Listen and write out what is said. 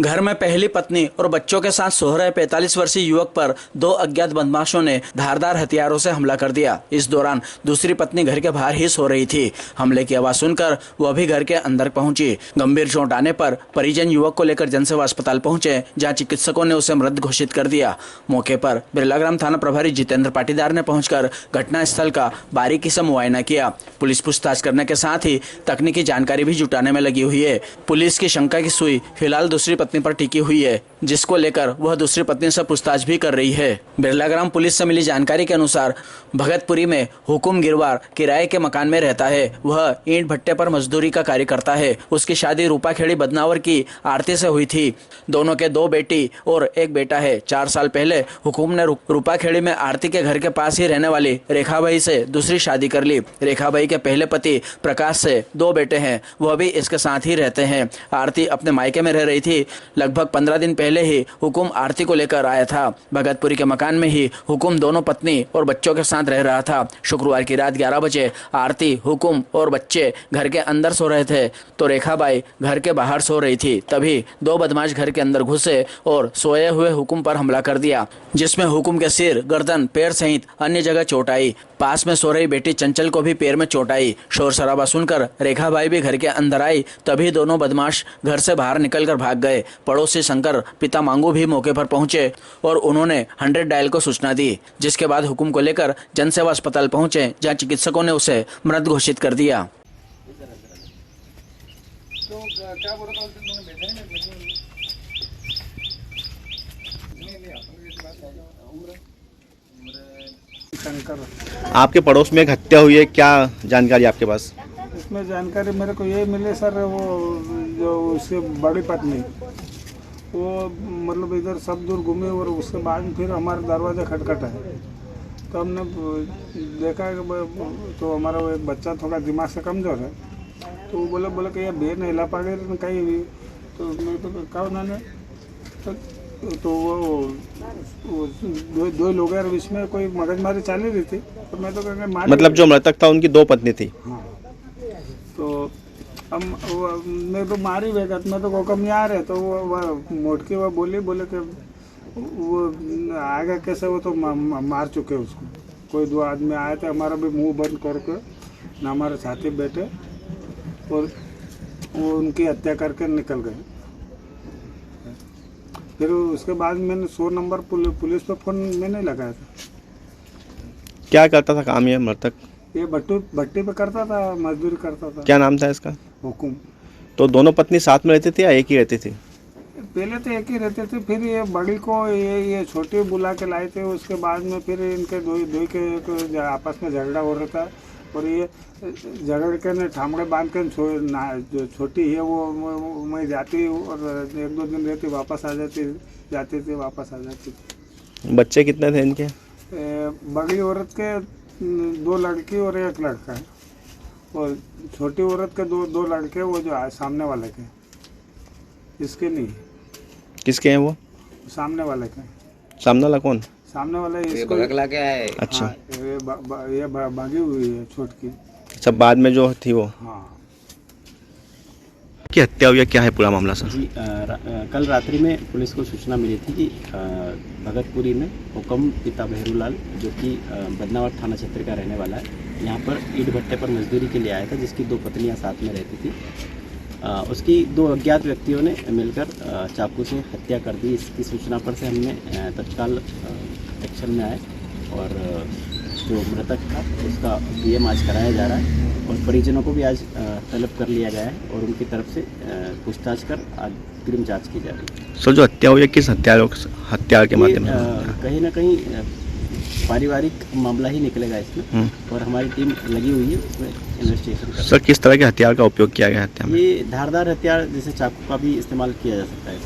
घर में पहली पत्नी और बच्चों के साथ सो रहे 45 वर्षीय युवक पर दो अज्ञात बदमाशों ने धारदार हथियारों से हमला कर दिया। इस दौरान दूसरी पत्नी घर के बाहर ही सो रही थी। हमले की आवाज सुनकर वह भी घर के अंदर पहुंची। गंभीर चोट आने पर परिजन युवक को लेकर जनसेवा अस्पताल पहुंचे, जहां चिकित्सकों ने उसे मृत घोषित कर दिया। मौके पर बिरलाग्राम थाना प्रभारी जितेंद्र पाटीदार ने पहुंचकर घटनास्थल का बारीकी से मुआयना किया। पुलिस पूछताछ करने के साथ ही तकनीकी जानकारी भी जुटाने में लगी हुई है। पुलिस की शंका की सुई फिलहाल दूसरी पत्नी पर टिकी हुई है, जिसको लेकर वह दूसरी पत्नी से पूछताछ भी कर रही है। बिरलाग्राम पुलिस से मिली जानकारी के अनुसार भगतपुरी में हुकुम गिरवार किराए के मकान में रहता है। वह ईंट भट्टे पर मजदूरी का कार्य करता है। उसकी शादी रूपाखेड़ी बदनावर की आरती से हुई थी। दोनों के दो बेटी और एक बेटा है। 4 साल पहले हुकुम ने रूपाखेड़ी में आरती के घर के पास ही रहने वाली रेखाबाई से दूसरी शादी कर ली। रेखाबाई के पहले पति प्रकाश से 2 बेटे हैं, वह भी इसके साथ ही रहते हैं। आरती अपने मायके में रह रही थी। लगभग 15 दिन पहले ही हुकुम आरती को लेकर आया था। भगतपुरी के मकान में ही हुकुम दोनों पत्नी और बच्चों के साथ रह रहा था। शुक्रवार की रात 11 बजे आरती, हुकुम और बच्चे घर के अंदर सो रहे थे तो रेखाबाई घर के बाहर सो रही थी। तभी 2 बदमाश घर के अंदर घुसे और सोए हुए हुकुम पर हमला कर दिया, जिसमें हुकुम के सिर, गर्दन, पैर सहित अन्य जगह चोट आई। पास में सो रही बेटी चंचल को भी पैर में चोट आई। शोर शराबा सुनकर रेखाबाई भी घर के अंदर आई। तभी दोनों बदमाश घर से बाहर निकलकर भाग गए। पड़ोसी शंकर पिता मांगू भी मौके पर पहुंचे और उन्होंने 100 डायल को सूचना दी, जिसके बाद हुकुम को लेकर जनसेवा अस्पताल पहुंचे, जहां चिकित्सकों ने उसे मृत घोषित कर दिया। तो क्या बोल रहा था शंकर। आपके पड़ोस में एक हत्या हुई है, क्या जानकारी आपके पास? इसमें जानकारी मेरे को ये मिली सर, वो जो उसकी बड़ी पत्नी वो मतलब इधर सब दूर घूमे और उसके बाद फिर हमारा दरवाज़ा खटखटा है। तो हमने देखा कि तो हमारा वो एक बच्चा थोड़ा दिमाग से कमज़ोर है, तो वो बोले कि ये बेर नहीं हिला पा गए कहीं भी। तो मैं तो कहा उन्होंने तो वो दो लोग यार इसमें कोई मगजमारी चल ही रही थी। तो मैं तो कहेंगे मतलब जो मृतक था उनकी 2 पत्नी थी। हाँ, तो हम मैं तो मारी वेगत में तो वो कम यार है। तो वो मोटकी वो बोले कि वो आगे कैसे वो तो मार चुके उसको। कोई 2 आदमी आए थे, हमारा भी मुंह बंद करके ना हमारे साथी बैठे और वो उनकी हत्या करके निकल गए। फिर उसके बाद मैंने 100 नंबर पुलिस पे फ़ोन मैंने लगाया था। क्या करता था काम ये मृतक? ये भट्टी पे करता था, मजदूरी करता था। क्या नाम था इसका? हुकुम। तो दोनों पत्नी साथ में रहती थी या एक ही रहती थी? पहले तो एक ही रहते थे, फिर ये बड़ी को ये छोटी बुला के लाए थे। उसके बाद में फिर इनके दो के आपस में झगड़ा हो रहा था और ये झगड़ के ने ठामड़े बांध के जो छोटी है वो मैं जाती और 1-2 दिन रहती, वापस आ जाती थी वापस आ जाती थी। बच्चे कितने थे इनके? बड़ी औरत के 2 लड़की और 1 लड़का है और छोटी औरत के 2 लड़के, वो जो सामने वाले के, इसके नहीं। किसके हैं वो? सामने वाले के। सामने वाला कौन? सामने वाला ये बगला क्या है? अच्छा। हाँ, ये भागी हुई है छोटकी। अच्छा, बाद में जो थी वो? हाँ। की हत्या हुई है, क्या है पूरा मामला सर? जी, कल रात्रि में पुलिस को सूचना मिली थी कि भगतपुरी में हुकम पिता बहरूलाल, जो कि बदनावर थाना क्षेत्र का रहने वाला है, यहाँ पर ईंट भट्टे पर मजदूरी के लिए आया था, जिसकी 2 पत्नियाँ साथ में रहती थी। उसकी 2 अज्ञात व्यक्तियों ने मिलकर चाकू से हत्या कर दी। इसकी सूचना पर से हमने तत्काल एक्शन में आए और जो मृतक था उसका पीएम आज कराया जा रहा है और परिजनों को भी आज तलब कर लिया गया है और उनकी तरफ से पूछताछ कर अग्रिम जांच की जा रही है। सर, जो हत्या हुई है किस हत्या के माध्यम से? कहीं ना कहीं पारिवारिक मामला ही निकलेगा इसमें और हमारी टीम लगी हुई है उसमें इन्वेस्टिगेशन। सर, किस तरह के हत्यार का उपयोग किया गया हत्या में? ये धारदार हथियार जैसे चाकू का भी इस्तेमाल किया जा सकता है।